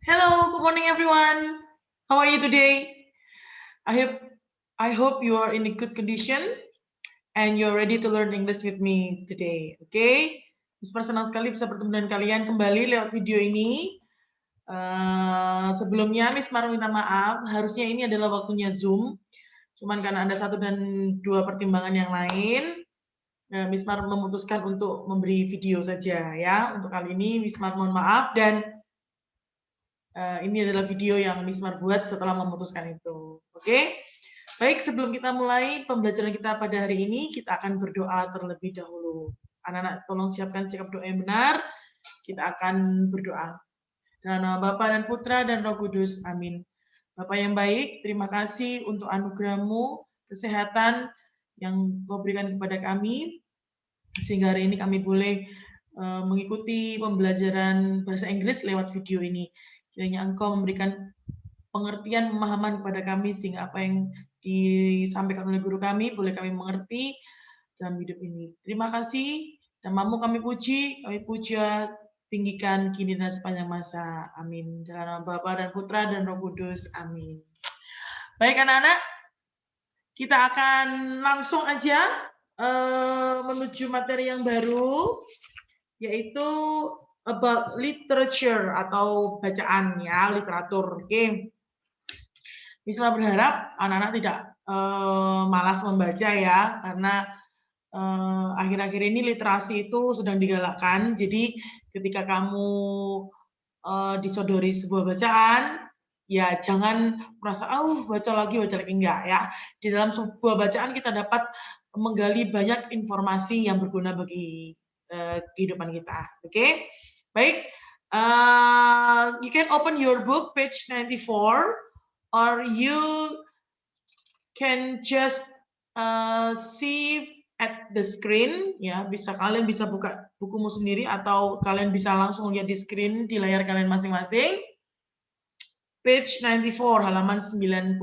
Hello, good morning everyone. How are you today? I hope I hope you are in a good condition and you're ready to learn English with me today. Okay? Miss senang sekali bisa bertemu dengan kalian kembali lewat video ini. Sebelumnya Miss Mar minta maaf, harusnya ini adalah waktunya Zoom. Cuman karena ada satu dan dua pertimbangan yang lain, Miss Mar memutuskan untuk memberi video saja ya. Untuk kali ini Miss Mar mohon maaf dan ini adalah video yang Miss Mar buat setelah memutuskan itu. Oke? Baik, sebelum kita mulai pembelajaran kita pada hari ini, kita akan berdoa terlebih dahulu. Anak-anak tolong siapkan sikap doa yang benar. Kita akan berdoa. Dalam nama Bapa dan Putra dan Roh Kudus. Amin. Bapak yang baik, terima kasih untuk anugerah-Mu, kesehatan yang Kau berikan kepada kami, sehingga hari ini kami boleh mengikuti pembelajaran bahasa Inggris lewat video ini. Kiranya Engkau memberikan pengertian, pemahaman kepada kami, sehingga apa yang disampaikan oleh guru kami, boleh kami mengerti dalam hidup ini. Terima kasih, namamu kami puji, kami puja, tinggikan kini dan sepanjang masa. Amin. Dalam nama Bapa dan Putra dan Roh Kudus. Amin. Baik anak-anak, kita akan langsung aja menuju materi yang baru, yaitu about literature atau bacaan ya, literatur. Oke. Bisa berharap anak-anak tidak malas membaca ya, karena akhir-akhir ini literasi itu sedang digalakkan. Jadi ketika kamu disodori sebuah bacaan, ya jangan merasa baca lagi enggak ya. Di dalam sebuah bacaan kita dapat menggali banyak informasi yang berguna bagi kehidupan kita. Oke? Baik. You can open your book page 94 or you can just see at the screen ya, kalian bisa buka bukumu sendiri atau kalian bisa langsung lihat di screen di layar kalian masing-masing. Page 94 halaman 94.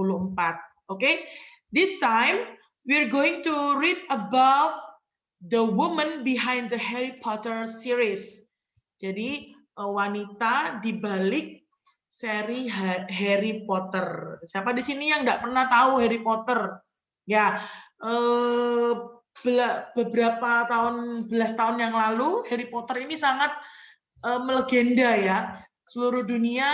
Okay? This time we're going to read about the woman behind the Harry Potter series. Jadi wanita di balik seri Harry Potter. Siapa di sini yang nggak pernah tahu Harry Potter? Ya, beberapa belas tahun yang lalu Harry Potter ini sangat melegenda ya. Seluruh dunia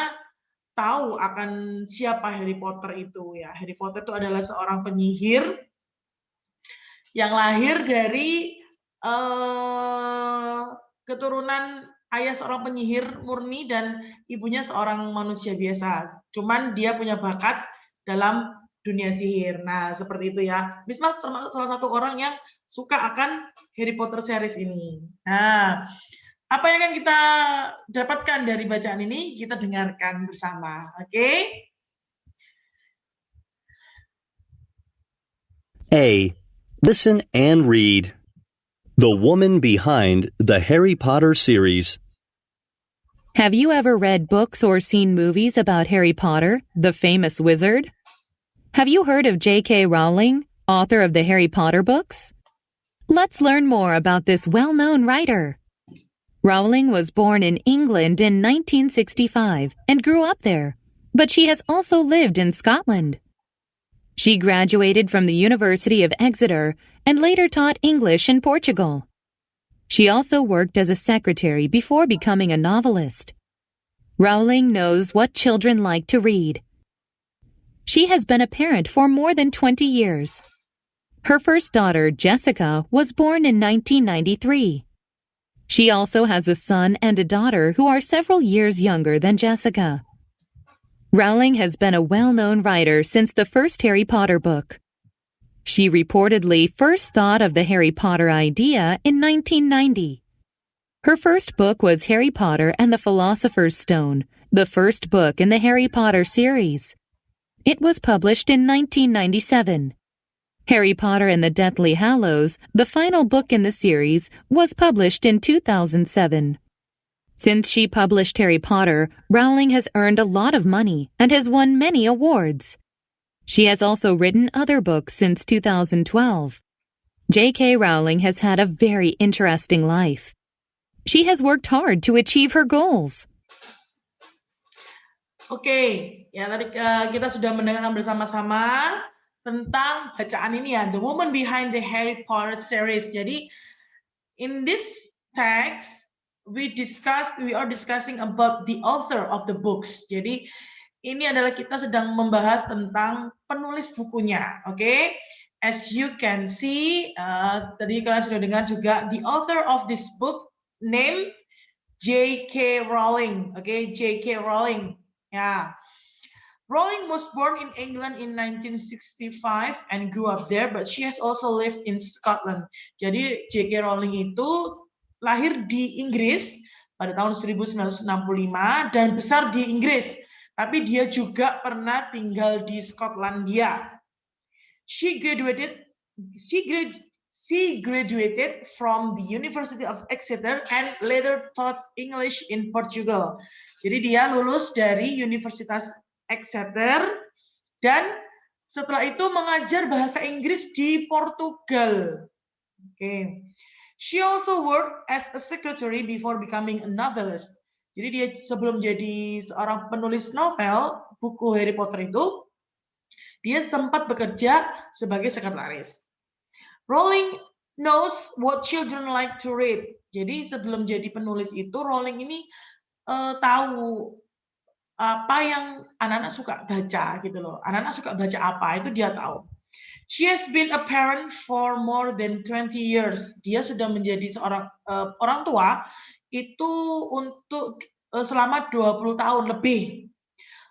tahu akan siapa Harry Potter itu ya. Harry Potter itu adalah seorang penyihir yang lahir dari keturunan ayah seorang penyihir murni dan ibunya seorang manusia biasa. Cuman dia punya bakat dalam dunia sihir. Nah, seperti itu ya. Miss Mas termasuk salah satu orang yang suka akan Harry Potter series ini. Nah, apa yang akan kita dapatkan dari bacaan ini? Kita dengarkan bersama. Oke? A. Listen and read. The woman behind the Harry Potter series. Have you ever read books or seen movies about Harry Potter, the famous wizard? Have you heard of J.K. Rowling, author of the Harry Potter books? Let's learn more about this well-known writer. Rowling was born in England in 1965 and grew up there, but she has also lived in Scotland. She graduated from the University of Exeter and later taught English in Portugal. She also worked as a secretary before becoming a novelist. Rowling knows what children like to read. She has been a parent for more than 20 years. Her first daughter, Jessica, was born in 1993. She also has a son and a daughter who are several years younger than Jessica. Rowling has been a well-known writer since the first Harry Potter book. She reportedly first thought of the Harry Potter idea in 1990. Her first book was Harry Potter and the Philosopher's Stone, the first book in the Harry Potter series. It was published in 1997. Harry Potter and the Deathly Hallows, the final book in the series, was published in 2007. Since she published Harry Potter, Rowling has earned a lot of money and has won many awards. She has also written other books since 2012. J.K. Rowling has had a very interesting life. She has worked hard to achieve her goals. Oke, ya tadi kita sudah mendengarkan bersama-sama tentang bacaan ini ya, The Woman Behind the Harry Potter Series. Jadi in this text we are discussing about the author of the books. Jadi ini adalah kita sedang membahas tentang penulis bukunya, oke? As you can see, tadi kalian sudah dengar juga the author of this book name J.K. Rowling, oke? J.K. Rowling, ya. Rowling was born in England in 1965 and grew up there, but she has also lived in Scotland. Jadi J.K. Rowling itu lahir di Inggris pada tahun 1965 dan besar di Inggris, tapi dia juga pernah tinggal di Skotlandia. She graduated from the University of Exeter and later taught English in Portugal. Jadi dia lulus dari Universitas Exeter dan setelah itu mengajar bahasa Inggris di Portugal. Okay. She also worked as a secretary before becoming a novelist. Jadi dia sebelum jadi seorang penulis novel buku Harry Potter itu, dia sempat bekerja sebagai sekretaris. Rowling knows what children like to read. Jadi sebelum jadi penulis itu, Rowling ini tahu apa yang anak-anak suka baca gitu loh. Anak-anak suka baca apa, itu dia tahu. She has been a parent for more than 20 years. Dia sudah menjadi seorang orang tua itu untuk selama 20 tahun lebih.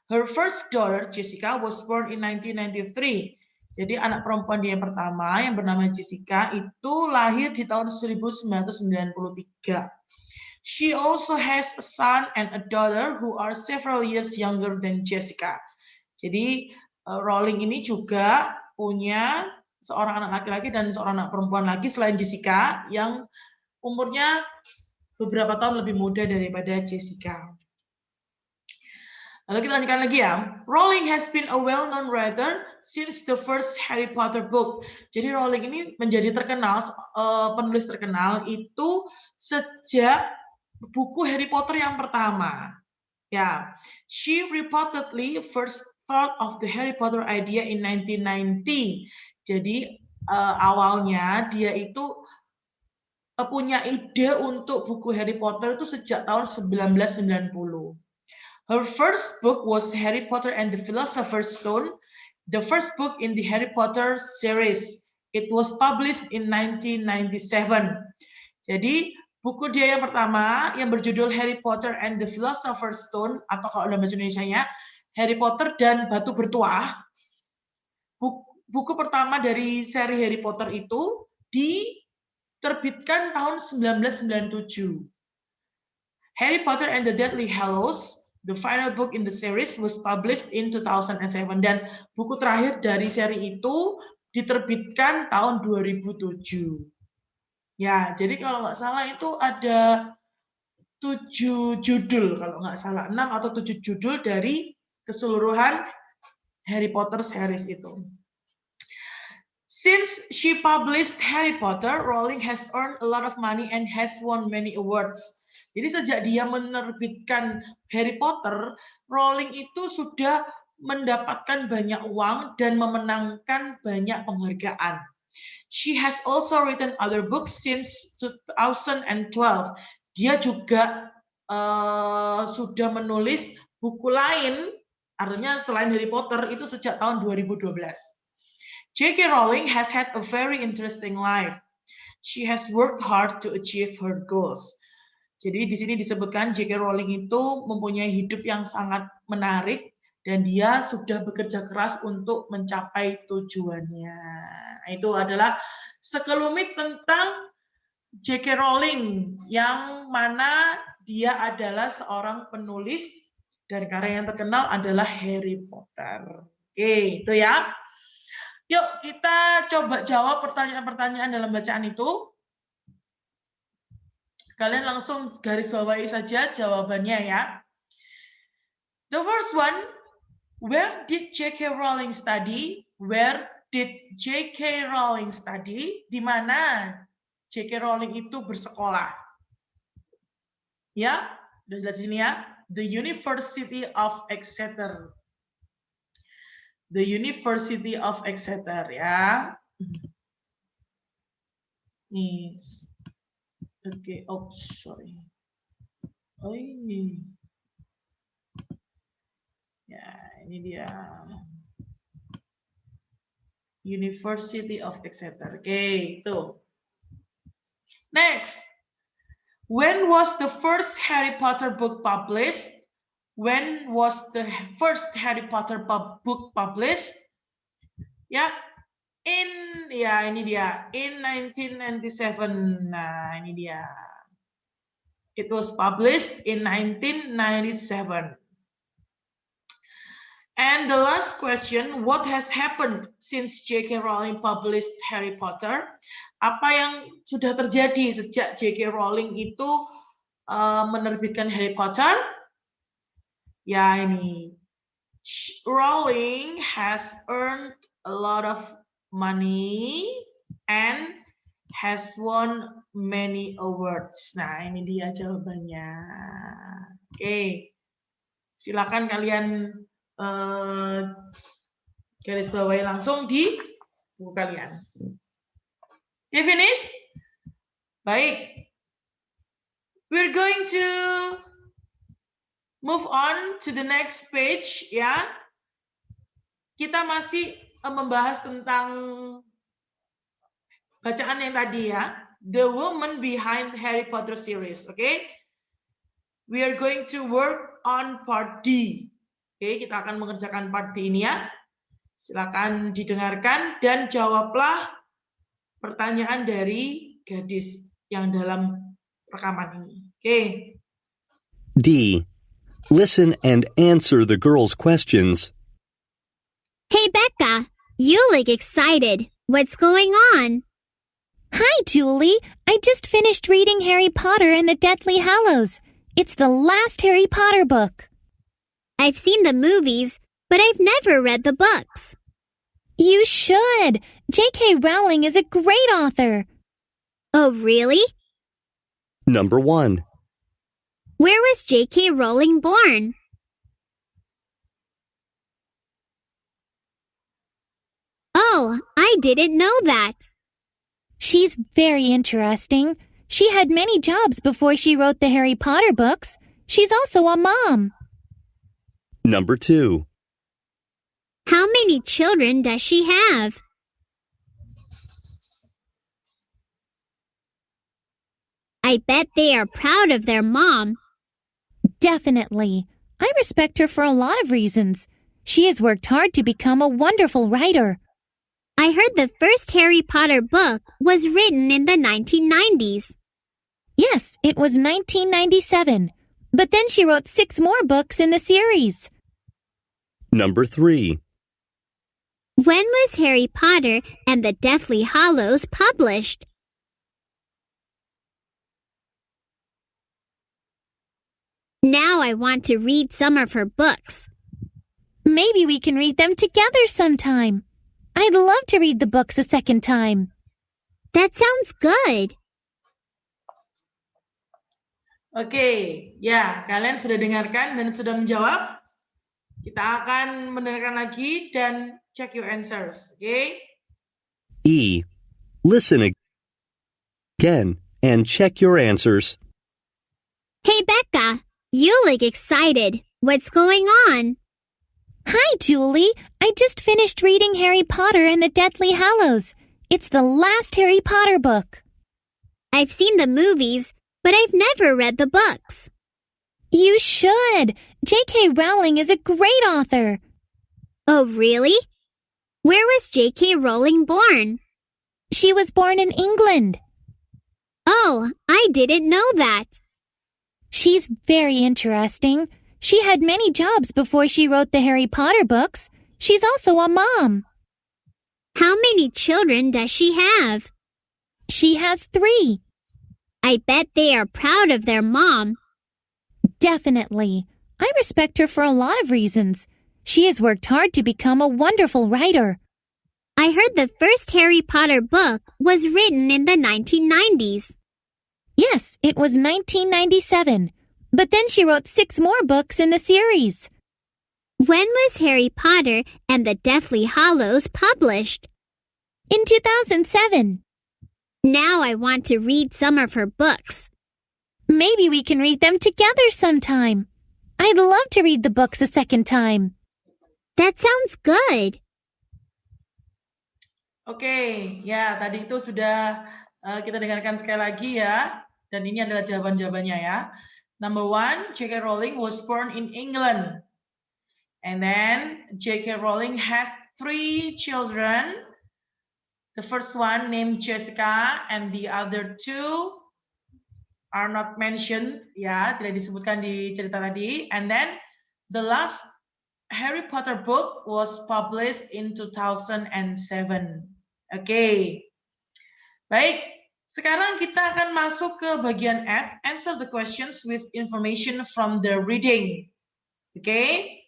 Her first daughter, Jessica, was born in 1993. Jadi anak perempuan dia yang pertama yang bernama Jessica itu lahir di tahun 1993. She also has a son and a daughter who are several years younger than Jessica. Jadi Rowling ini juga punya seorang anak laki-laki dan seorang anak perempuan lagi selain Jessica yang umurnya beberapa tahun lebih muda daripada Jessica. Lalu kita lanjutkan lagi ya. Rowling has been a well-known writer since the first Harry Potter book. Jadi Rowling ini menjadi terkenal, penulis terkenal itu sejak buku Harry Potter yang pertama. Ya, she reportedly first thought of the Harry Potter idea in 1990. Jadi awalnya dia itu punya ide untuk buku Harry Potter itu sejak tahun 1990. Her first book was Harry Potter and the Philosopher's Stone, the first book in the Harry Potter series. It was published in 1997. Jadi buku dia yang pertama yang berjudul Harry Potter and the Philosopher's Stone atau kalau dalam bahasa Indonesianya Harry Potter dan Batu Bertuah. Buku pertama dari seri Harry Potter itu diterbitkan tahun 1997. Harry Potter and the Deathly Hallows, the final book in the series, was published in 2007 dan buku terakhir dari seri itu diterbitkan tahun 2007. Ya, jadi kalau nggak salah itu ada 7 judul, kalau nggak salah 6 atau 7 judul dari keseluruhan Harry Potter series itu. Since she published Harry Potter, Rowling has earned a lot of money and has won many awards. Jadi sejak dia menerbitkan Harry Potter, Rowling itu sudah mendapatkan banyak uang dan memenangkan banyak penghargaan. She has also written other books since 2012. Dia juga sudah menulis buku lain, artinya selain Harry Potter itu sejak tahun 2012. J.K. Rowling has had a very interesting life. She has worked hard to achieve her goals. Jadi di sini disebutkan J.K. Rowling itu mempunyai hidup yang sangat menarik dan dia sudah bekerja keras untuk mencapai tujuannya. Itu adalah sekelumit tentang J.K. Rowling yang mana dia adalah seorang penulis dan karya yang terkenal adalah Harry Potter. Oke, itu ya. Yuk kita coba jawab pertanyaan-pertanyaan dalam bacaan itu. Kalian langsung garis bawahi saja jawabannya ya. The first one, where did J.K. Rowling study? Where did J.K. Rowling study? Di mana J.K. Rowling itu bersekolah? Ya, udah jelas di sini ya. The University of Exeter. The University of Exeter ya. Nih. Oke, oh sorry. Oh ini. Ya, ini dia. University of Exeter. Oke, itu. Next. When was the first Harry Potter book published? When was the first Harry Potter book published? Ya, ini dia. In 1997. Nah, ini dia. It was published in 1997. And the last question, what has happened since J.K. Rowling published Harry Potter? Apa yang sudah terjadi sejak J.K. Rowling itu menerbitkan Harry Potter? Ya ini, Rowling has earned a lot of money and has won many awards. Nah ini dia jawabannya. Oke, silakan kalian garis bawahi langsung di buku kalian. You finish? Baik. We're going to move on to the next page ya. Kita masih membahas tentang bacaan yang tadi ya. The woman behind Harry Potter series, okay? We are going to work on part D. Oke, kita akan mengerjakan part D ini ya. Silakan didengarkan dan jawablah pertanyaan dari gadis yang dalam rekaman ini. Oke. D. Listen and answer the girls' questions. Hey, Becca, you look excited. What's going on? Hi, Julie. I just finished reading Harry Potter and the Deathly Hallows. It's the last Harry Potter book. I've seen the movies, but I've never read the books. You should. J.K. Rowling is a great author. Oh, really? Number 1. Where was J.K. Rowling born? Oh, I didn't know that. She's very interesting. She had many jobs before she wrote the Harry Potter books. She's also a mom. Number 2. How many children does she have? I bet they are proud of their mom. Definitely. I respect her for a lot of reasons. She has worked hard to become a wonderful writer. I heard the first Harry Potter book was written in the 1990s. Yes, it was 1997. But then she wrote 6 more books in the series. Number 3. When was Harry Potter and the Deathly Hallows published? Now I want to read some of her books. Maybe we can read them together sometime. I'd love to read the books a second time. That sounds good. Oke, ya kalian sudah dengarkan dan sudah menjawab. Kita akan mendengarkan lagi dan check your answers, oke? E. Listen again and check your answers. Hey, Becca, you look excited. What's going on? Hi, Julie. I just finished reading Harry Potter and the Deathly Hallows. It's the last Harry Potter book. I've seen the movies, but I've never read the books. You should. J.K. Rowling is a great author. Oh, really? Where was J.K. Rowling born? She was born in England. Oh, I didn't know that. She's very interesting. She had many jobs before she wrote the Harry Potter books. She's also a mom. How many children does she have? She has 3. I bet they are proud of their mom. Definitely. I respect her for a lot of reasons. She has worked hard to become a wonderful writer. I heard the first Harry Potter book was written in the 1990s. Yes, it was 1997. But then she wrote 6 more books in the series. When was Harry Potter and the Deathly Hallows published? In 2007. Now I want to read some of her books. Maybe we can read them together sometime. I'd love to read the books a second time. That sounds good. Oke, ya tadi itu sudah kita dengarkan sekali lagi ya. Dan ini adalah jawaban-jawabannya ya. Number 1, J.K. Rowling was born in England. And then J.K. Rowling has 3 children. The first one named Jessica and the other 2 are not mentioned. Ya, tidak disebutkan di cerita tadi. And then the last Harry Potter book was published in 2007. Oke. Baik, sekarang kita akan masuk ke bagian F. Answer the questions with information from the reading. Okay.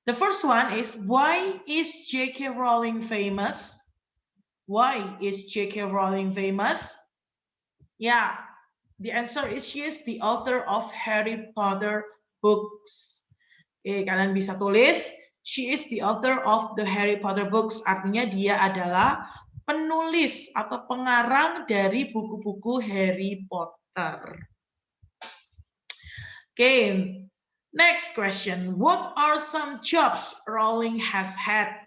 The first one is, why is J.K. Rowling famous? Why is J.K. Rowling famous? Yeah, the answer is she is the author of Harry Potter books. Oke, kalian bisa tulis, she is the author of the Harry Potter books. Artinya dia adalah penulis atau pengarang dari buku-buku Harry Potter. Oke, next question. What are some jobs Rowling has had?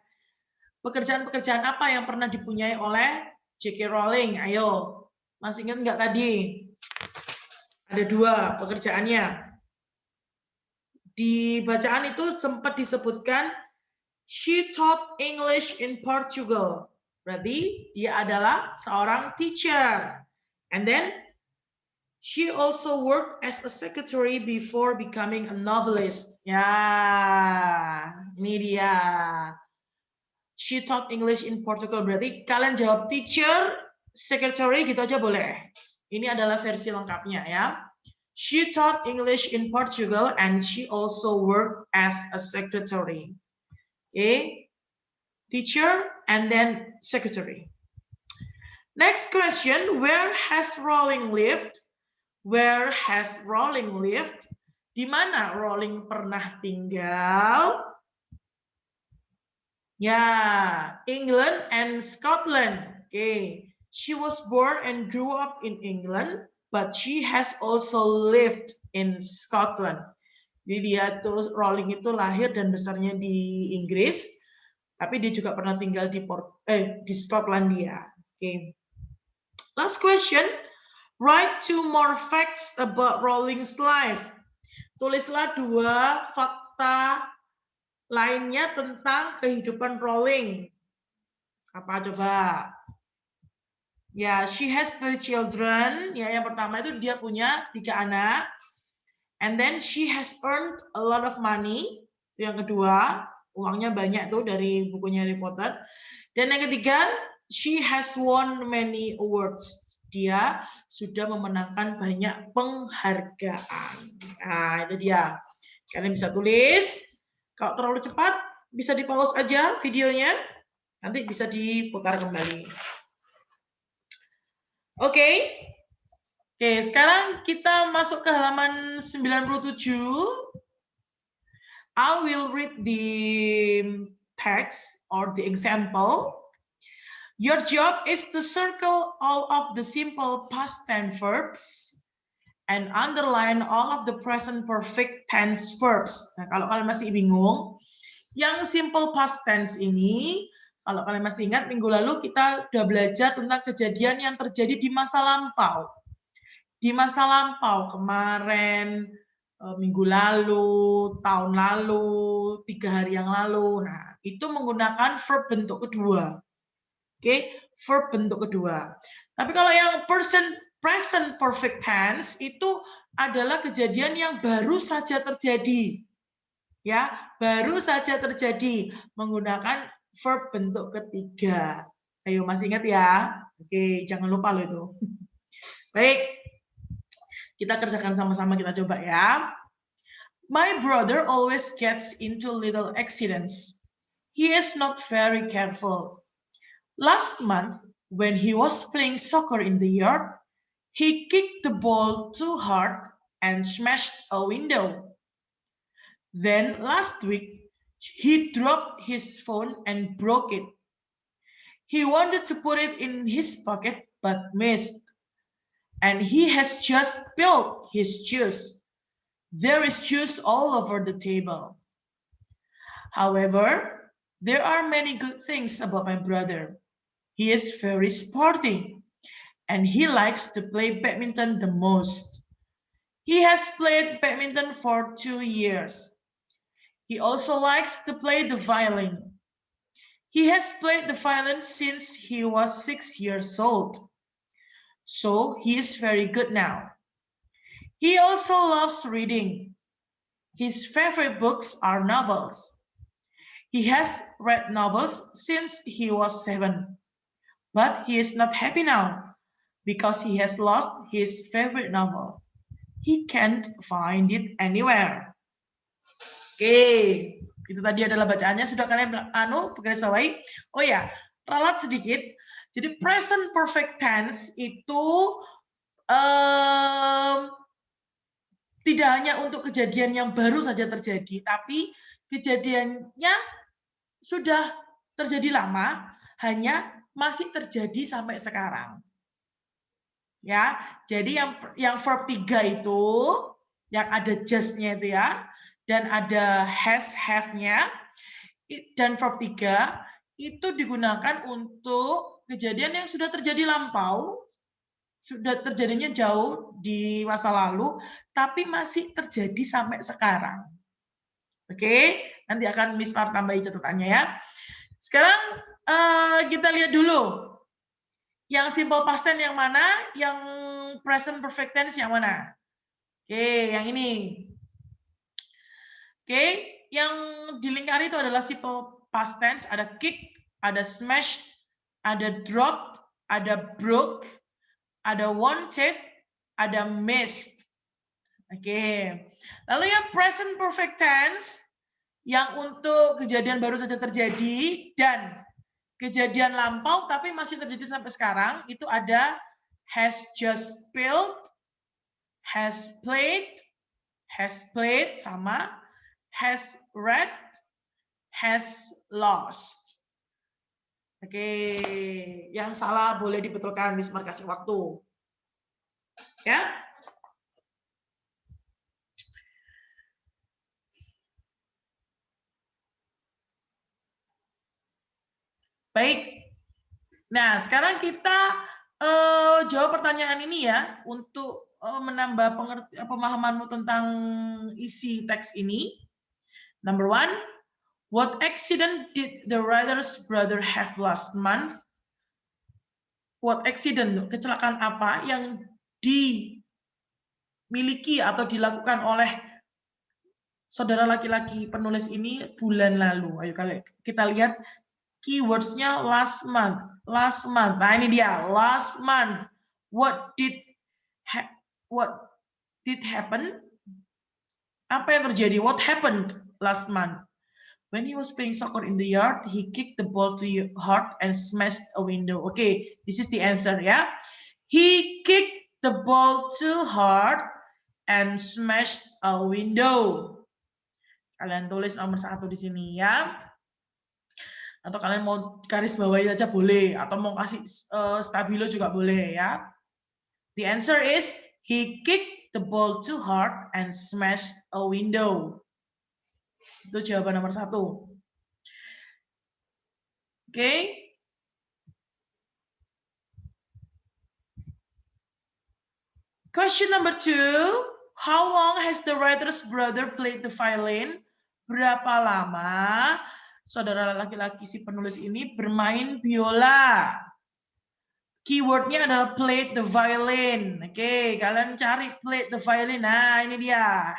Pekerjaan-pekerjaan apa yang pernah dipunyai oleh J.K. Rowling? Ayo, masih ingat nggak tadi? Ada 2 pekerjaannya. Di bacaan itu sempat disebutkan, she taught English in Portugal. Berarti dia adalah seorang teacher. And then, she also worked as a secretary before becoming a novelist. Ya, ini dia. She taught English in Portugal. Berarti kalian jawab teacher, secretary gitu aja boleh. Ini adalah versi lengkapnya ya. She taught English in Portugal and she also worked as a secretary. Okay. Teacher and then secretary. Next question, where has Rowling lived? Where has Rowling lived? Di mana Rowling pernah tinggal? Ya, England and Scotland. Okay. She was born and grew up in England, but she has also lived in Scotland. Jadi dia tuh Rowling itu lahir dan besarnya di Inggris, tapi dia juga pernah tinggal di Skotlandia. Okay. Last question. Write 2 more facts about Rowling's life. Tulislah 2 fakta lainnya tentang kehidupan Rowling. Apa coba? Ya, she has 3 children. Ya, yang pertama itu dia punya 3 anak. And then she has earned a lot of money. Yang kedua, uangnya banyak tuh dari bukunya Harry Potter. Dan yang ketiga, she has won many awards. Dia sudah memenangkan banyak penghargaan. Nah, itu dia. Kalian bisa tulis. Kalau terlalu cepat, bisa di-pause aja videonya. Nanti bisa diputar kembali. Oke. Oke, sekarang kita masuk ke halaman 97. I will read the text or the example. Your job is to circle all of the simple past tense verbs and underline all of the present perfect tense verbs. Nah, kalau kalian masih bingung, yang simple past tense ini, kalau kalian masih ingat minggu lalu kita sudah belajar tentang kejadian yang terjadi di masa lampau. Di masa lampau, kemarin, minggu lalu, tahun lalu, 3 hari yang lalu. Nah, itu menggunakan verb bentuk kedua. Oke, verb bentuk kedua. Tapi kalau yang present perfect tense itu adalah kejadian yang baru saja terjadi. Ya, baru saja terjadi menggunakan verb bentuk ketiga. Ayo, masih ingat ya? Oke, jangan lupa loh itu. Baik. Kita kerjakan sama-sama, kita coba ya. My brother always gets into little accidents. He is not very careful. Last month, when he was playing soccer in the yard, he kicked the ball too hard and smashed a window. Then last week, he dropped his phone and broke it. He wanted to put it in his pocket but missed. And he has just spilled his juice. There is juice all over the table. However, there are many good things about my brother. He is very sporty, and he likes to play badminton the most. He has played badminton for 2 years. He also likes to play the violin. He has played the violin since he was 6 years old. So he is very good now. He also loves reading. His favorite books are novels. He has read novels since he was 7. But he is not happy now because he has lost his favorite novel. He can't find it anywhere. Oke, itu tadi adalah bacaannya. Sudah kalian garis bawahi? Oh ya, ralat sedikit. Jadi present perfect tense itu tidak hanya untuk kejadian yang baru saja terjadi, tapi kejadiannya sudah terjadi lama, hanya masih terjadi sampai sekarang. Ya, jadi yang verb 3 itu yang ada just-nya itu ya, dan ada has, have-nya, dan verb 3 itu digunakan untuk kejadian yang sudah terjadi lampau, sudah terjadinya jauh di masa lalu, tapi masih terjadi sampai sekarang. Oke, nanti akan Miss Mar tambahin catatannya ya. Sekarang kita lihat dulu. Yang simple past tense yang mana, yang present perfect tense yang mana. Oke, yang ini. Oke, yang dilingkari itu adalah simple past tense, ada kick, ada smashed, ada dropped, ada broke, ada wanted, ada missed. Oke. Lalu yang present perfect tense yang untuk kejadian baru saja terjadi dan kejadian lampau tapi masih terjadi sampai sekarang itu ada has just spilled, has played sama has read, has lost. Oke, yang salah boleh dibetulkan, Miss Mar kasih waktu. Ya. Baik. Nah, sekarang kita jawab pertanyaan ini ya untuk menambah pemahamanmu tentang isi teks ini. Number 1, what accident did the writer's brother have last month? What accident, kecelakaan apa yang dimiliki atau dilakukan oleh saudara laki-laki penulis ini bulan lalu? Ayo kita lihat keywords-nya last month. Last month. Nah, ini dia. Last month. What did happen? Apa yang terjadi? What happened last month? When he was playing soccer in the yard, he kicked the ball too hard and smashed a window. Okay, this is the answer ya. He kicked the ball too hard and smashed a window. Kalian tulis nomor 1 di sini ya. Atau kalian mau garis bawahi aja boleh, atau mau kasih stabilo juga boleh ya. The answer is he kicked the ball too hard and smashed a window. Itu jawaban nomor 1. Oke. Question number 2. How long has the writer's brother played the violin? Berapa lama saudara laki-laki si penulis ini bermain biola? Keywordnya adalah played the violin. Oke, kalian cari played the violin. Nah, ini dia.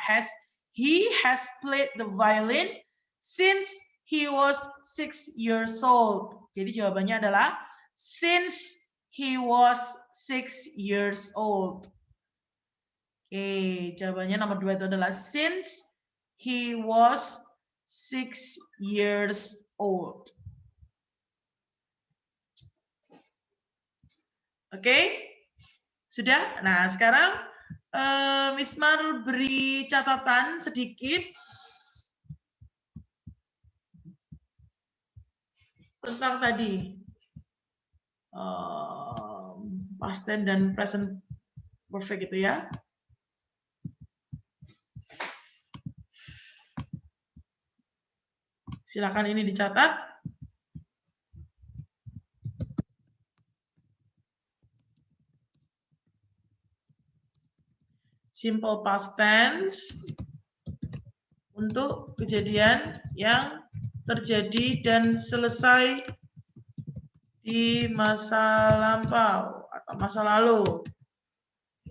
He has played the violin since he was 6 years old. Jadi jawabannya adalah since he was 6 years old. Oke, jawabannya nomor 2 itu adalah since he was 6 years old. Oke, sudah. Nah, sekarang Mismar beri catatan sedikit tentang tadi past tense dan present perfect gitu ya. Silakan ini dicatat. Simple past tense untuk kejadian yang terjadi dan selesai di masa lampau atau masa lalu.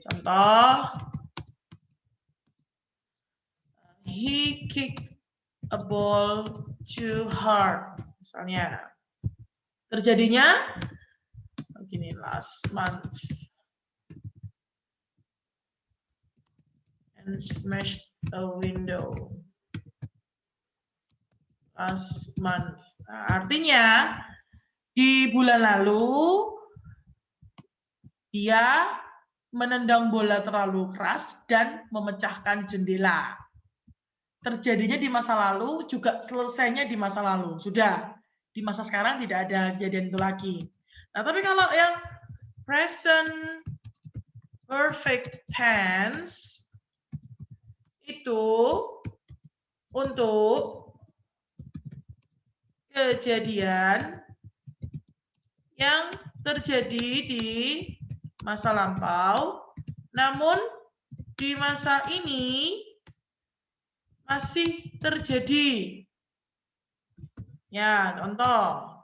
Contoh, he kicked a ball too hard. Misalnya, terjadinya begini, last month and smashed a window. Last month. Nah, artinya di bulan lalu dia menendang bola terlalu keras dan memecahkan jendela. Terjadinya di masa lalu, juga selesainya di masa lalu. Sudah, di masa sekarang tidak ada kejadian itu lagi. Nah, tapi kalau yang present perfect tense itu untuk kejadian yang terjadi di masa lampau, namun di masa ini masih terjadi. Ya, contoh.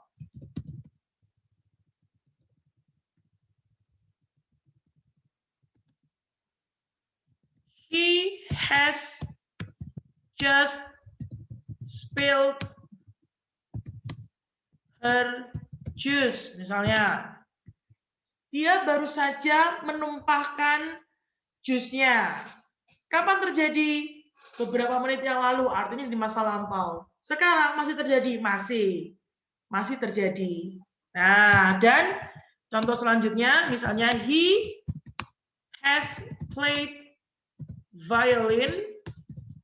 He has just spilled her juice, misalnya. Dia baru saja menumpahkan jusnya. Kapan terjadi? Beberapa menit yang lalu, artinya di masa lampau. Sekarang masih terjadi? Masih terjadi. Nah, dan contoh selanjutnya, misalnya, he has played violin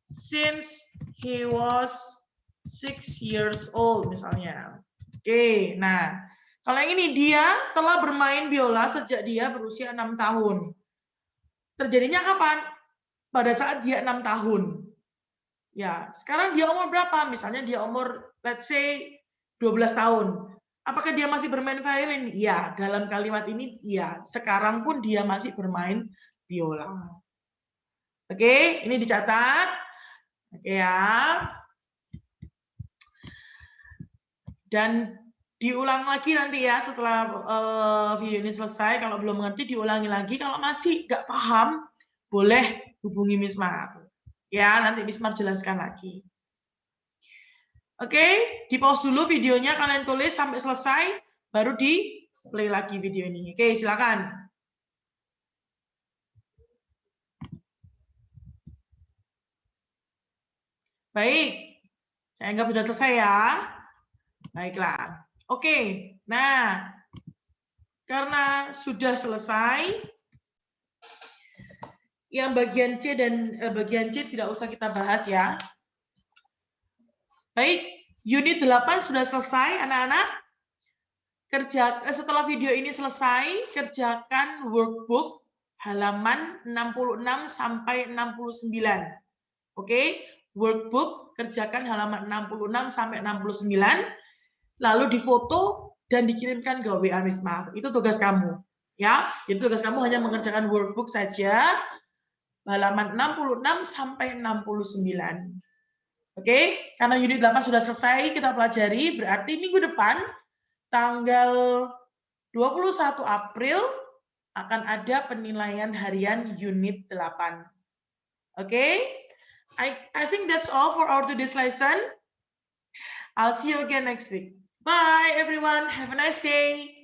since he was 6 years old, misalnya. Oke, nah, kalau yang ini dia telah bermain biola sejak dia berusia 6 tahun. Terjadinya kapan? Pada saat dia 6 tahun. Ya, sekarang dia umur berapa? Misalnya dia umur, let's say, 12 tahun. Apakah dia masih bermain violin? Iya, dalam kalimat ini iya. Sekarang pun dia masih bermain biola. Oke, ini dicatat. Oke ya. Dan diulang lagi nanti ya setelah video ini selesai. Kalau belum mengerti diulangi lagi. Kalau masih nggak paham, boleh hubungi Miss Mar. Ya, nanti Miss Mar jelaskan lagi. Oke, di pause dulu videonya, kalian tulis sampai selesai, baru di play lagi video ini. Oke, silakan. Baik, saya anggap sudah selesai ya. Baiklah. Oke, nah, karena sudah selesai, yang bagian C dan bagian C tidak usah kita bahas ya. Baik, unit 8 sudah selesai, anak-anak. Setelah video ini selesai, kerjakan workbook halaman 66 sampai 69. Oke, workbook kerjakan halaman 66 sampai 69, lalu difoto dan dikirimkan ke WA Miss Mar. Itu tugas kamu, ya. Itu tugas kamu hanya mengerjakan workbook saja halaman 66 sampai 69. Oke, karena unit 8 sudah selesai kita pelajari, berarti minggu depan tanggal 21 April akan ada penilaian harian unit 8. Oke? I think that's all for our today's lesson. I'll see you again next week. Bye everyone. Have a nice day.